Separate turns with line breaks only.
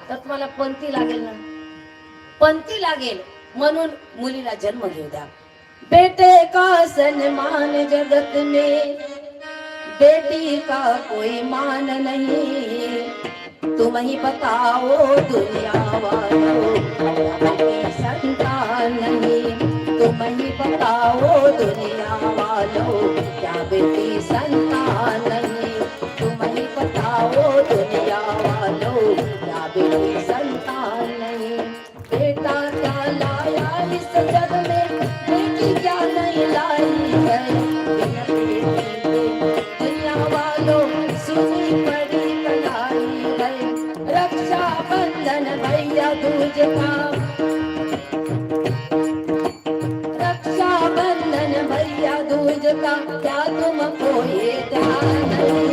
तर तुम्हाला पंथी लागेल ना, पंथी लागेल. म्हणून मुलीला जन्म घेऊ द्या. बेटे का सन्मान जगत में बेटी का कोई मान नहीं. तुम ही बताओ दुनिया वालों बेटी संतान नहीं. तुम ही बताओ दुनिया वालों क्या बेटी संतान नहीं. तुम ही बताओ दुनिया वालों क्या बेटी संतान नहीं. बेटा क्या लाया इस जग में बेटी क्या नहीं लाई है. दुनिया वालों सुनी पड़ी कलाई है. रक्षा बंधन भैया दूज का, रक्षा बंधन भैया दूज का क्या तुमको ये ध्यान नहीं.